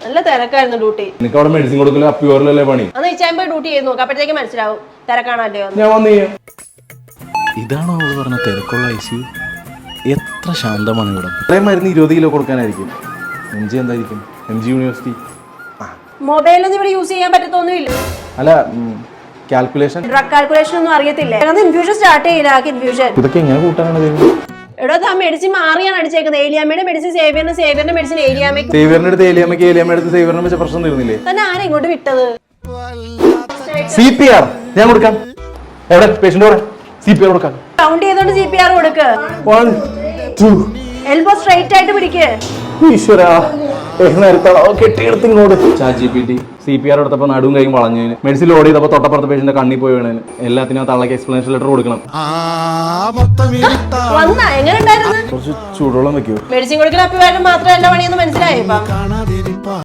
നല്ല തിരക്കായിരുന്നു ഡ്യൂട്ടി. നിനക്ക് അവിടെ മെഡിസിൻ കൊടുക്കല് അപ്പ്യൂറിലല്ലേ പണി. അന്ന് ഇച്ചാൻ പോയി ഡ്യൂട്ടി ചെയ്ത് നോക്കാം, അപ്പോഴത്തേക്ക് മനസ്സിലാവും തിരക്കാണല്ലോ. ഞാൻ വന്നു. ഇതാണോ അവള് പറഞ്ഞ തിരക്കുള്ള ICU? എത്ര ശാന്തമാണ് ഇവിടെ. ഇത്രയും മരുന്ന് 20 കിലോ കൊടുക്കാനായിരിക്കും. MG എന്തായിരിക്കും? MG university. മൊബൈലൊന്നും ഇവിടെ യൂസ് ചെയ്യാൻ പറ്റത്തൊന്നുമില്ല. അല്ല, കാൽക്കുലേഷൻ, ഡ്രഗ് കാൽക്കുലേഷൻ ഒന്നും അറിയത്തില്ല. ഇൻഫ്യൂഷൻ സ്റ്റാർട്ട് ചെയ്യില്ല. ഇൻഫ്യൂഷൻ ഇതൊക്കെ എങ്ങനെ കൂട്ടാനാണ്? എടോ, ആ മെഡിസിൻ മാറിയാണ് അടിച്ചേക്കുന്നത്. ഏലിയാമ്മയുടെ മെഡിസിൻ സേവിയറിന്, സേവിയറിന്റെ മെഡിസിൻ ഏലിയാമ്മയ്ക്ക്. സേവിയറിന്റെ അടുത്ത് ഏലിയാമ്മയ്ക്ക്, ഏലിയാമ്മ എടുത്ത് സേവിയറിനെ വെച്ച പ്രശ്നം തീർന്നില്ലേ? തന്നെ ആരാ ഇങ്ങോട്ട് വിട്ടത്? CPR ഞാൻ കൊടുക്കാം. എവിടെ പേഷ്യന്റ്? CPR കൊടുക്കാം. കൗണ്ട് ചെയ്തോണ്ട് CPR കൊടുക്ക്. 1 2. എൽബോ സ്ട്രൈറ്റ് ആയിട്ട് പിടിക്ക്. ഈശ്വരാ, കെട്ടിയെടുത്ത് ഇങ്ങോട്ട്. ChatGPT CPR എടുത്തപ്പോ നടുവും കൈയും വളഞ്ഞതിന്, മെഡിസിൻ ലോഡ് ചെയ്തപ്പോ തൊട്ടപ്പുറത്തെ പേഷ്യന്റെ കണ്ണി പോയി വീണതിന്, എല്ലാത്തിനും തള്ളക്ക് എക്സ്പ്ലനേഷൻ ലെറ്റർ കൊടുക്കണം. എങ്ങനെ ഉണ്ടായിരുന്നു? കുറച്ച് ചൂടുവെള്ളം വെക്കൂ. മെഡിസിൻ കൊടുക്കൽ അപ്പിവാരം മാത്രമല്ല പണിയെന്ന് മനസ്സിലായി.